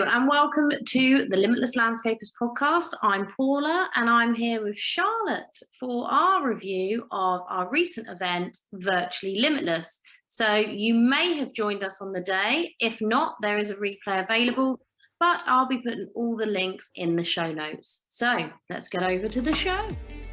and welcome to the Limitless Landscapers podcast. I'm Paula and I'm here with Charlotte for our review of our recent event, Virtually Limitless. So you may have joined us on the day. If not, there is a replay available, but I'll be putting all the links in the show notes. So let's get over to the show.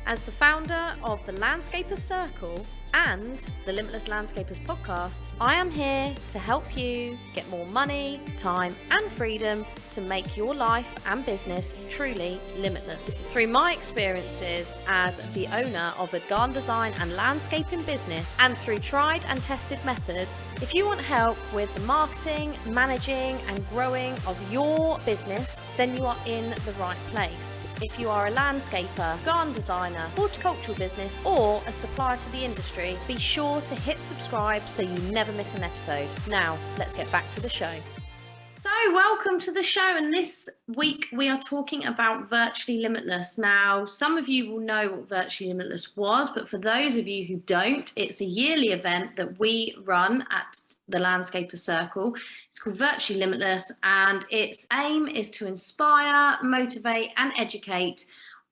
As the founder of the Landscapers Circle and the Limitless Landscapers podcast, I am here to help you get more money, time and freedom to make your life and business truly limitless. Through my experiences as the owner of a garden design and landscaping business and through tried and tested methods, if you want help with the marketing, managing and growing of your business, then you are in the right place. If you are a landscaper, garden designer, horticultural business or a supplier to the industry, be sure to hit subscribe so you never miss an episode. Now, let's get back to the show. So welcome to the show, and this week we are talking about Virtually Limitless. Now, some of you will know what Virtually Limitless was, but for those of you who don't, it's a yearly event that we run at the Landscaper Circle. It's called Virtually Limitless, and its aim is to inspire, motivate and educate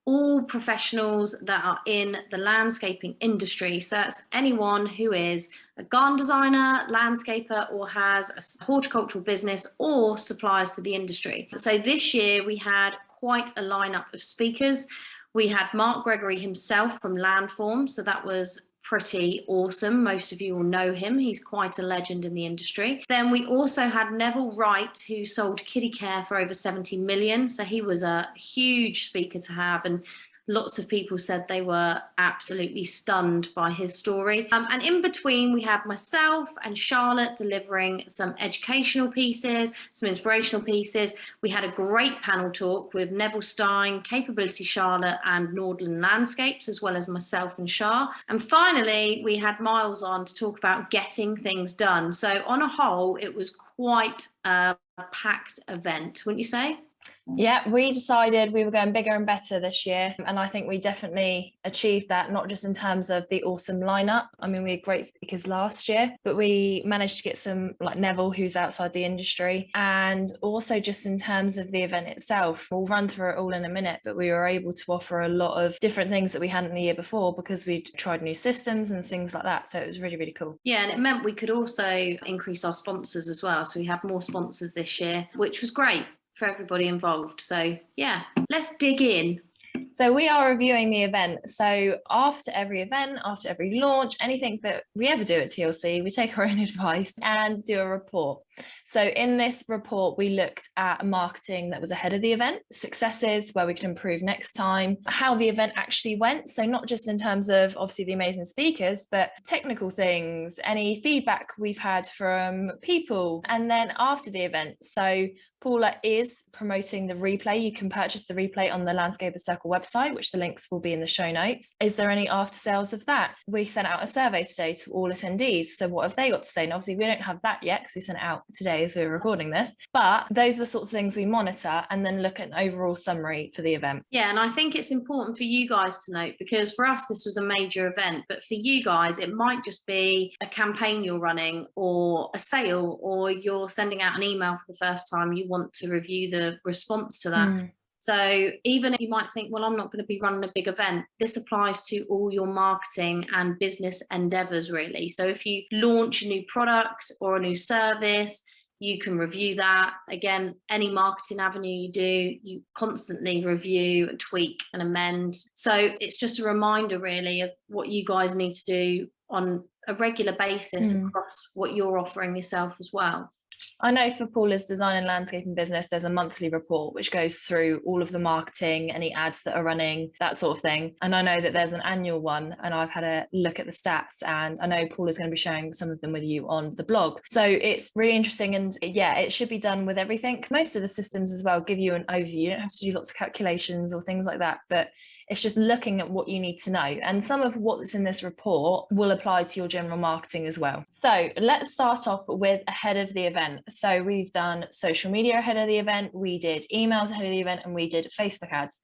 all professionals that are in the landscaping industry. So that's anyone who is a garden designer, landscaper, or has a horticultural business or supplies to the industry. So this year we had quite a lineup of speakers. We had Mark Gregory himself from Landform, so that was pretty awesome. Most of you will know him. He's quite a legend in the industry. Then we also had Neville Wright, who sold kiddie care for over 70 million. So he was a huge speaker to have, and lots of people said they were absolutely stunned by his story. And in between, we have myself and Charlotte delivering some educational pieces, some inspirational pieces. We had a great panel talk with Neville Stein, Capability Charlotte, and Nordland Landscapes, as well as myself and Char. And finally, we had Miles on to talk about getting things done. So on a whole, it was quite a packed event, wouldn't you say? Yeah, we decided we were going bigger and better this year, and I think we definitely achieved that, not just in terms of the awesome lineup. I mean, we had great speakers last year, but we managed to get some like Neville, who's outside the industry, and also just in terms of the event itself. We'll run through it all in a minute, but we were able to offer a lot of different things that we hadn't the year before because we'd tried new systems and things like that. So it was really, really cool. Yeah, and it meant we could also increase our sponsors as well. So we have more sponsors this year, which was great for everybody involved. So yeah, let's dig in. So we are reviewing the event. So after every event, after every launch, anything that we ever do at TLC, we take our own advice and do a report. So in this report, we looked at marketing that was ahead of the event, successes where we could improve next time, how the event actually went. So not just in terms of obviously the amazing speakers, but technical things, any feedback we've had from people, and then after the event. So Paula is promoting the replay. You can purchase the replay on the Landscapers Circle website, which the links will be in the show notes. Is there any after sales of that? We sent out a survey today to all attendees. So what have they got to say? And obviously we don't have that yet because we sent it out today as we were recording this, but those are the sorts of things we monitor and then look at an overall summary for the event. Yeah, and I think it's important for you guys to note, because for us this was a major event, but for you guys it might just be a campaign you're running or a sale, or you're sending out an email for the first time. You want to review the response to that. So even if you might think, well, I'm not going to be running a big event, this applies to all your marketing and business endeavors, really. So if you launch a new product or a new service, you can review that. Again, any marketing avenue you do, you constantly review and tweak and amend. So it's just a reminder really of what you guys need to do on a regular basis across what you're offering yourself as well. I know for Paula's design and landscaping business, there's a monthly report which goes through all of the marketing, any ads that are running, that sort of thing. And I know that there's an annual one, and I've had a look at the stats, and I know Paula's going to be sharing some of them with you on the blog. So it's really interesting, and yeah, it should be done with everything. Most of the systems as well give you an overview. You don't have to do lots of calculations or things like that, but it's just looking at what you need to know. And some of what's in this report will apply to your general marketing as well. So let's start off with ahead of the event. So we've done social media ahead of the event, we did emails ahead of the event, and we did Facebook ads.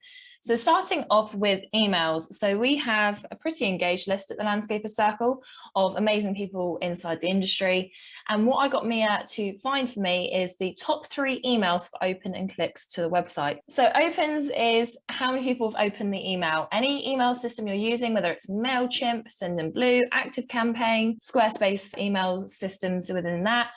So starting off with emails. So we have a pretty engaged list at the Landscaper Circle of amazing people inside the industry. And what I got Mia to find for me is the top 3 emails for open and clicks to the website. So opens is how many people have opened the email. Any email system you're using, whether it's MailChimp, Sendinblue, ActiveCampaign, Squarespace email systems within that,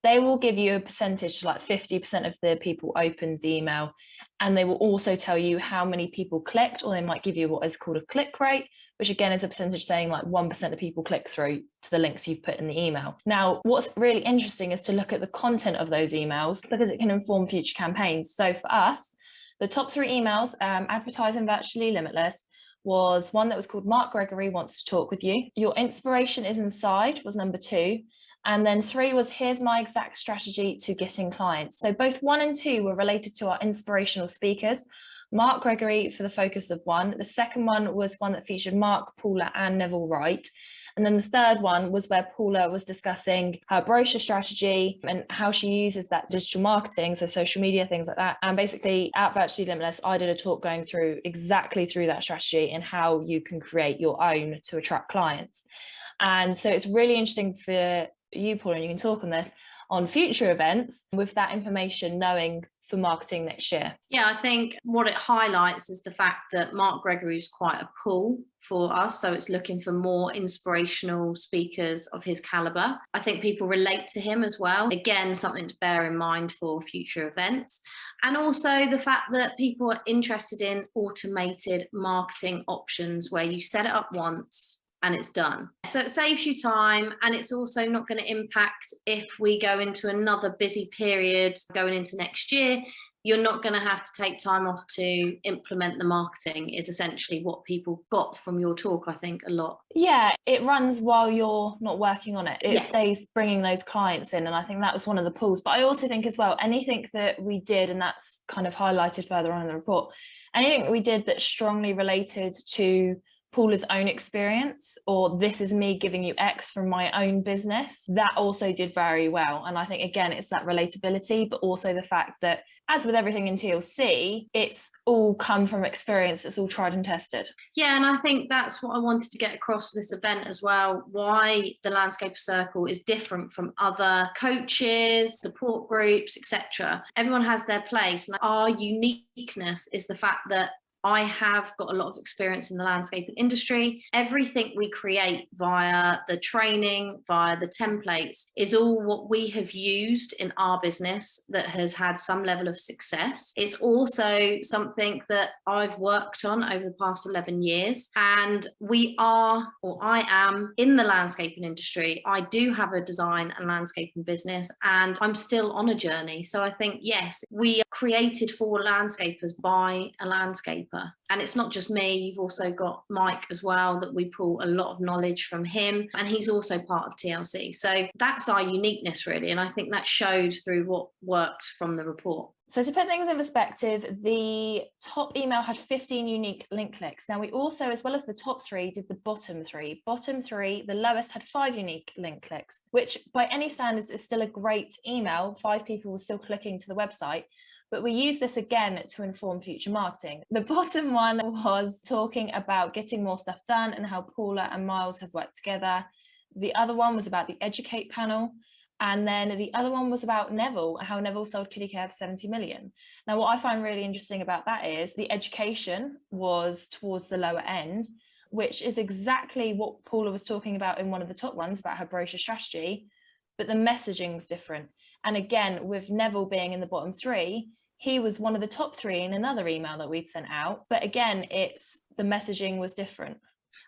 they will give you a percentage, like 50% of the people opened the email. And they will also tell you how many people clicked, or they might give you what is called a click rate, which again is a percentage saying like 1% of people click through to the links you've put in the email. Now, what's really interesting is to look at the content of those emails because it can inform future campaigns. So for us, the top 3 emails, advertising Virtually Limitless, was one that was called Mark Gregory wants to talk with you. Your inspiration is inside was number 2. And then 3 was here's my exact strategy to getting clients. So both 1 and 2 were related to our inspirational speakers. Mark Gregory for the focus of 1. The second one was one that featured Mark, Paula and Neville Wright. And then the third one was where Paula was discussing her brochure strategy and how she uses that digital marketing, so social media, things like that. And basically at Virtually Limitless, I did a talk going through that strategy and how you can create your own to attract clients. And so it's really interesting for you, Paula, and you can talk on this, on future events with that information, knowing for marketing next year. Yeah, I think what it highlights is the fact that Mark Gregory is quite a pull for us. So it's looking for more inspirational speakers of his caliber. I think people relate to him as well. Again, something to bear in mind for future events. And also the fact that people are interested in automated marketing options where you set it up once and it's done. So it saves you time, and it's also not going to impact if we go into another busy period going into next year. You're not going to have to take time off to implement the marketing, is essentially what people got from your talk, I think, a lot. Yeah, it runs while you're not working on it. It stays bringing those clients in, and I think that was one of the pulls. But I also think as well, anything that we did, and that's kind of highlighted further on in the report, anything that we did that strongly related to Paula's own experience, or this is me giving you X from my own business, that also did very well. And I think, again, it's that relatability, but also the fact that, as with everything in TLC, it's all come from experience, it's all tried and tested. Yeah, and I think that's what I wanted to get across with this event as well, why the Landscaper Circle is different from other coaches, support groups, etc. Everyone has their place, and our uniqueness is the fact that I have got a lot of experience in the landscaping industry. Everything we create via the training, via the templates, is all what we have used in our business that has had some level of success. It's also something that I've worked on over the past 11 years. And I am in the landscaping industry. I do have a design and landscaping business, and I'm still on a journey. So I think, yes, we are created for landscapers by a landscaper. And it's not just me, you've also got Mike as well, that we pull a lot of knowledge from him, and he's also part of TLC. So that's our uniqueness, really, and I think that showed through what worked from the report. So to put things in perspective, the top email had 15 unique link clicks. Now we also, as well as the top 3, did the bottom 3. Bottom 3, the lowest, had 5 unique link clicks, which by any standards is still a great email. 5 people were still clicking to the website. But we use this again to inform future marketing. The bottom one was talking about getting more stuff done and how Paula and Miles have worked together. The other one was about the Educate panel. And then the other one was about Neville, how Neville sold Kitty Care for 70 million. Now, what I find really interesting about that is the education was towards the lower end, which is exactly what Paula was talking about in one of the top ones about her brochure strategy, but the messaging was different. And again, with Neville being in the bottom 3, he was one of the top 3 in another email that we'd sent out. But again, the messaging was different.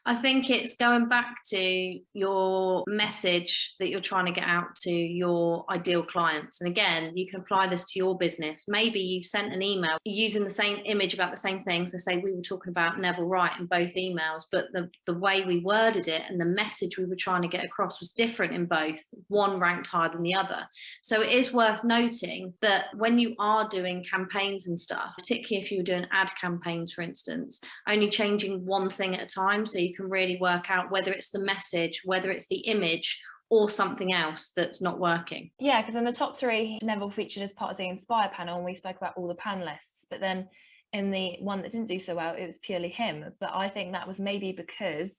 I think it's going back to your message that you're trying to get out to your ideal clients. And again, you can apply this to your business. Maybe you've sent an email using the same image about the same things. So say we were talking about Neville Wright in both emails, but the way we worded it and the message we were trying to get across was different in both. One ranked higher than the other. So it is worth noting that when you are doing campaigns and stuff, particularly if you were doing ad campaigns, for instance, only changing one thing at a time, so you can really work out whether it's the message, whether it's the image, or something else that's not working. Yeah, because in the top 3, Neville featured as part of the Inspire panel, and we spoke about all the panelists. But then in the one that didn't do so well, it was purely him. But I think that was maybe because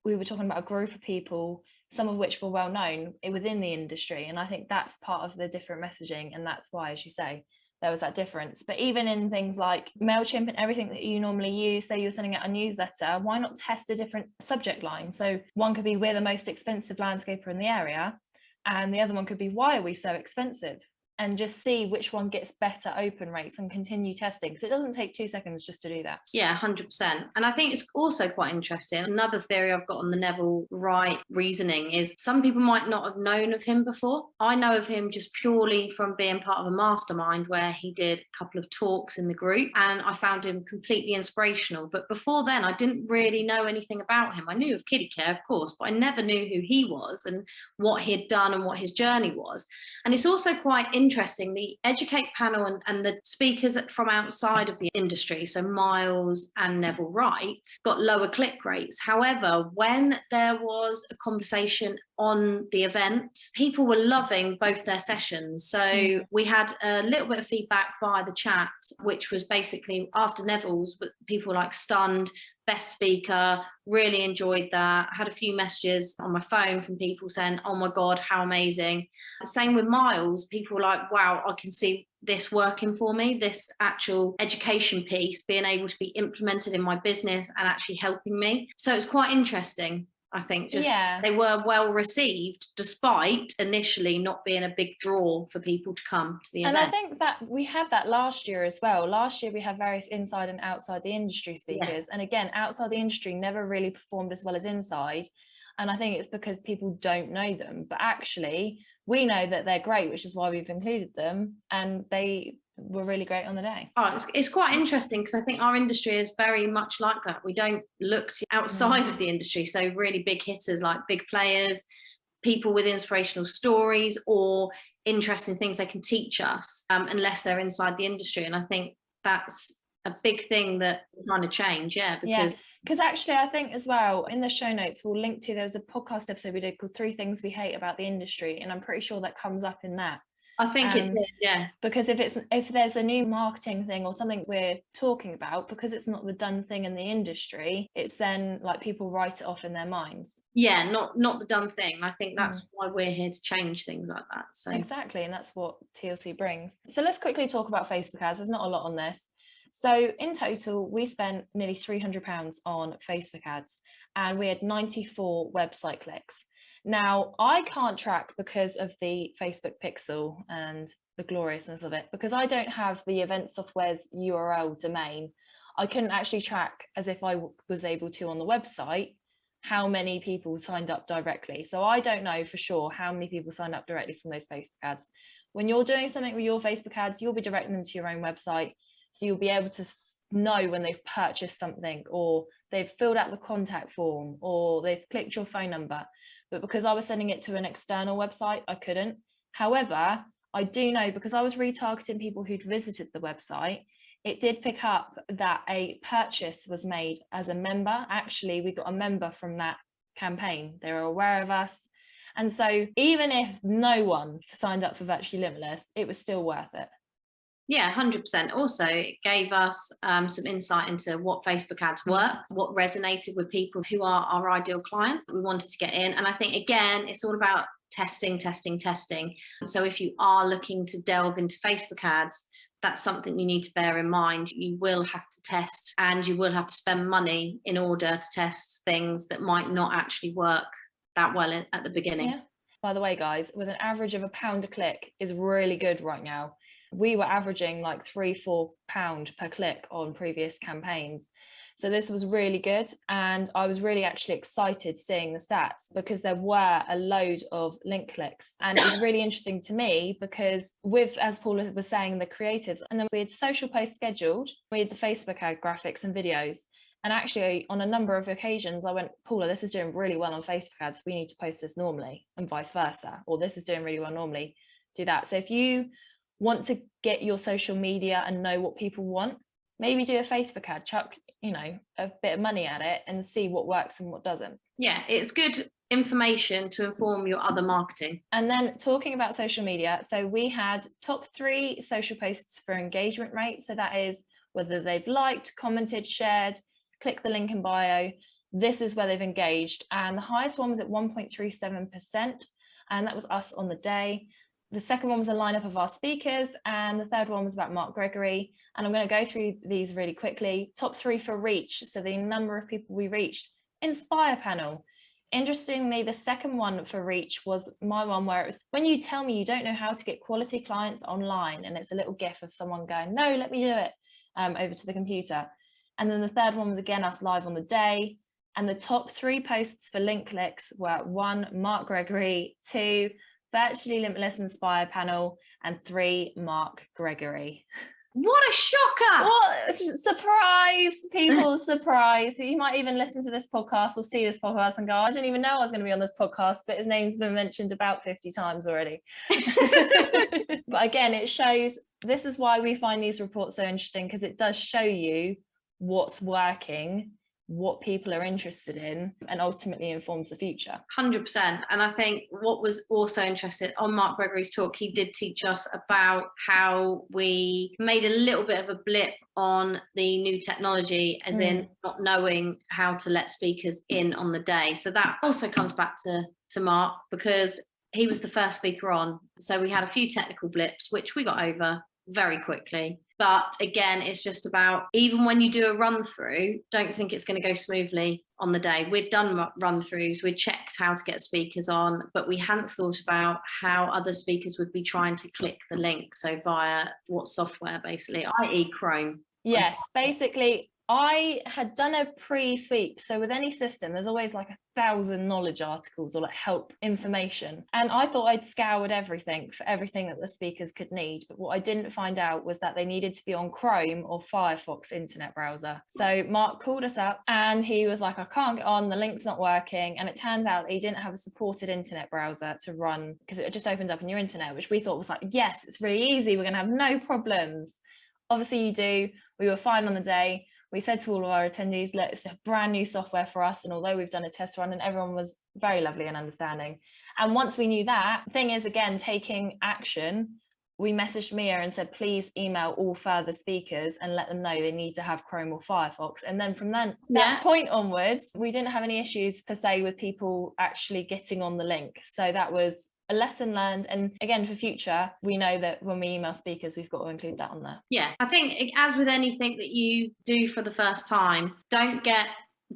we were talking about a group of people, some of which were well known within the industry. And I think that's part of the different messaging. And that's why, as you say, there was that difference. But even in things like MailChimp and everything that you normally use, say you're sending out a newsletter, why not test a different subject line? So one could be, we're the most expensive landscaper in the area. And the other one could be, why are we so expensive? And just see which one gets better open rates and continue testing. Because it doesn't take 2 seconds just to do that. Yeah, 100%. And I think it's also quite interesting. Another theory I've got on the Neville Wright reasoning is some people might not have known of him before. I know of him just purely from being part of a mastermind where he did a couple of talks in the group, and I found him completely inspirational. But before then, I didn't really know anything about him. I knew of kiddie care, of course, but I never knew who he was and what he had done and what his journey was. And it's also quite interesting, the Educate panel and the speakers from outside of the industry, so Miles and Neville Wright, got lower click rates. However, when there was a conversation on the event, people were loving both their sessions. So we had a little bit of feedback via the chat, which was basically after Neville's, but people like stunned, best speaker, really enjoyed that. I had a few messages on my phone from people saying, oh my God, how amazing. Same with Miles, people were like, wow, I can see this working for me, this actual education piece being able to be implemented in my business and actually helping me. So it's quite interesting. I think just they were well received despite initially not being a big draw for people to come to the event. And I think that we had that last year as well. Last year we had various inside and outside the industry speakers. And again, outside the industry never really performed as well as inside. And I think it's because people don't know them. But actually, we know that they're great, which is why we've included them. And they were really great on the day. Oh, it's quite interesting because I think our industry is very much like that. We don't look to outside of the industry. So really big hitters like big players, people with inspirational stories or interesting things they can teach us, unless they're inside the industry. And I think that's a big thing that we're trying to change. Because actually I think as well in the show notes we'll link to, there's a podcast episode we did called 3 Things We Hate About the Industry, and I'm pretty sure that comes up in that. I think it did, yeah. Because if there's a new marketing thing or something we're talking about, because it's not the done thing in the industry, it's then like people write it off in their minds. Yeah, not the done thing. I think that's why we're here to change things like that. So exactly, and that's what TLC brings. So let's quickly talk about Facebook ads. There's not a lot on this. So in total, we spent nearly £300 on Facebook ads, and we had 94 website clicks. Now, I can't track because of the Facebook pixel and the gloriousness of it, because I don't have the event software's URL domain. I couldn't actually track, as if I was able to on the website, how many people signed up directly. So I don't know for sure how many people signed up directly from those Facebook ads. When you're doing something with your Facebook ads, you'll be directing them to your own website. So you'll be able to know when they've purchased something, or they've filled out the contact form, or they've clicked your phone number. But because I was sending it to an external website, I couldn't. However, I do know, because I was retargeting people who'd visited the website, it did pick up that a purchase was made as a member. Actually, we got a member from that campaign. They were aware of us. And so even if no one signed up for Virtually Limitless, it was still worth it. Yeah, 100%. Also, it gave us some insight into what Facebook ads work, what resonated with people who are our ideal client we wanted to get in. And I think, again, it's all about testing. So if you are looking to delve into Facebook ads, that's something you need to bear in mind. You will have to test, and you will have to spend money in order to test things that might not actually work that well at the beginning. Yeah. By the way, guys, with an average of £1 a click is really good right now. We were averaging like £3-4 per click on previous campaigns. So this was really good. And I was really actually excited seeing the stats, because there were a load of link clicks. And it was really interesting to me because with, as Paula was saying, the creatives, and then we had social posts scheduled, we had the Facebook ad graphics and videos. And actually on a number of occasions, I went, Paula, this is doing really well on Facebook ads. We need to post this normally, and vice versa. Or this is doing really well normally, do that. So if you want to get your social media and know what people want, maybe do a Facebook ad, chuck, a bit of money at it and see what works and what doesn't. Yeah, it's good information to inform your other marketing. And then talking about social media, so we had top 3 social posts for engagement rate. So that is whether they've liked, commented, shared, click the link in bio. This is where they've engaged. And the highest one was at 1.37%. And that was us on the day. The second one was a lineup of our speakers. And the third one was about Mark Gregory. And I'm going to go through these really quickly. Top 3 for reach. So the number of people we reached. Inspire panel. Interestingly, the second one for reach was my one, where it was when you tell me you don't know how to get quality clients online, and it's a little gif of someone going, no, let me do it, over to the computer. And then the third one was again us live on the day. And the top 3 posts for link clicks were 1, Mark Gregory, 2, Virtually Limitless Inspire panel, and 3, Mark Gregory. What a shocker! What surprise, people, surprise. You might even listen to this podcast or see this podcast and go, I didn't even know I was going to be on this podcast, but his name's been mentioned about 50 times already. But again, it shows, this is why we find these reports so interesting, because it does show you what's working, what people are interested in, and ultimately informs the future. 100%. And I think what was also interesting on Mark Gregory's talk, he did teach us about how we made a little bit of a blip on the new technology, as in not knowing how to let speakers in on the day. So that also comes back to Mark, because he was the first speaker on. So we had a few technical blips, which we got over very quickly. But again, it's just about, even when you do a run through, don't think it's going to go smoothly on the day. We'd done run throughs, we'd checked how to get speakers on, but we hadn't thought about how other speakers would be trying to click the link. So via what software, basically, i.e. Chrome. Yes, basically, I had done a pre-sweep. So with any system, there's always like 1,000 knowledge articles or like help information. And I thought I'd scoured everything for everything that the speakers could need. But what I didn't find out was that they needed to be on Chrome or Firefox internet browser. So Mark called us up and he was like, I can't get on, the link's not working. And it turns out that he didn't have a supported internet browser to run, because it just opened up on your internet, which we thought was like, yes, it's really easy, we're going to have no problems. Obviously you do. We were fine on the day. We said to all of our attendees, look, it's a brand new software for us. And although we've done a test run, and everyone was very lovely and understanding. And once we knew that, the thing is, again, taking action, we messaged Mia and said, please email all further speakers and let them know they need to have Chrome or Firefox. And then from then, that point onwards, we didn't have any issues per se with people actually getting on the link. So that was a lesson learned. And again, for future, we know that when we email speakers, we've got to include that on there. Yeah, I think as with anything that you do for the first time, don't get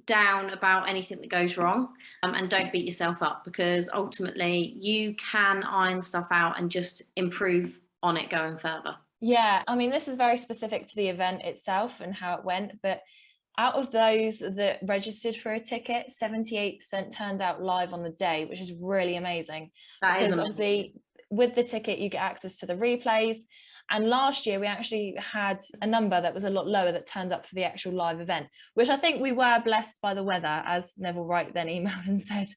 down about anything that goes wrong, and don't beat yourself up, because ultimately you can iron stuff out and just improve on it going further. Yeah, I mean, this is very specific to the event itself and how it went, but out of those that registered for a ticket, 78% turned out live on the day, which is really amazing. That is because amazing. obviously with the ticket, you get access to the replays. And last year we actually had a number that was a lot lower that turned up for the actual live event, which I think we were blessed by the weather, as Neville Wright then emailed and said,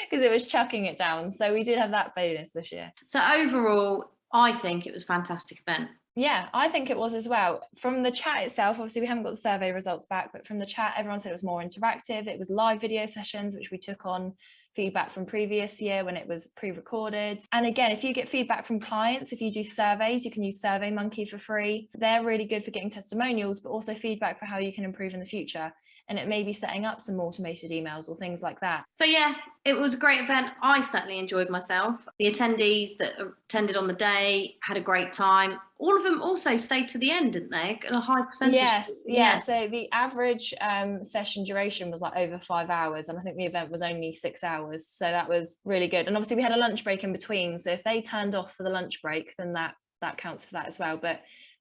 because it was chucking it down. So we did have that bonus this year. So overall, I think it was a fantastic event. Yeah, I think it was as well. From the chat itself, obviously we haven't got the survey results back, but from the chat, everyone said it was more interactive. It was live video sessions, which we took on feedback from previous year when it was pre-recorded. And again, if you get feedback from clients, if you do surveys, you can use SurveyMonkey for free. They're really good for getting testimonials, but also feedback for how you can improve in the future. And it may be setting up some automated emails or things like that. So yeah, it was a great event. I certainly enjoyed myself. The attendees that attended on the day had a great time. All of them also stayed to the end, didn't they? A high percentage. Yes, yeah. So the average session duration was like over 5 hours, and I think the event was only 6 hours. So that was really good. And obviously we had a lunch break in between. So if they turned off for the lunch break, then that counts for that as well. But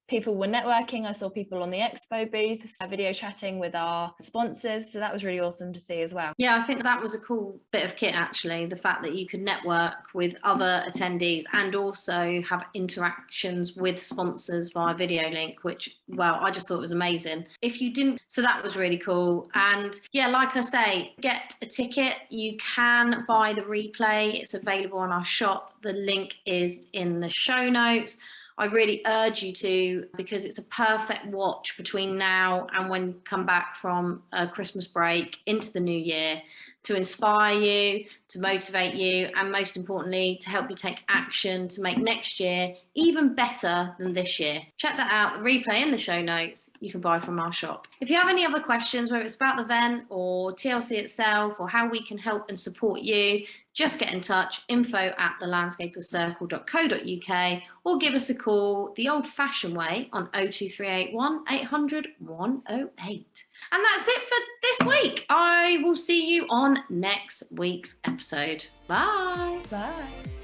people were networking. I saw people on the expo booths, video chatting with our sponsors. So that was really awesome to see as well. Yeah, I think that was a cool bit of kit, actually. The fact that you could network with other attendees and also have interactions with sponsors via video link, which, well, I just thought was amazing. If you didn't, so that was really cool. And yeah, like I say, get a ticket. You can buy the replay. It's available on our shop. The link is in the show notes. I really urge you to, because it's a perfect watch between now and when you come back from a Christmas break into the new year, to inspire you, to motivate you, and most importantly, to help you take action to make next year even better than this year. Check that out, the replay in the show notes, you can buy from our shop. If you have any other questions, whether it's about the event or TLC itself or how we can help and support you, just get in touch, info@thelandscaperscircle.co.uk, or give us a call the old-fashioned way on 02381 800 108. And that's it for this week. I will see you on next week's episode. Bye. Bye.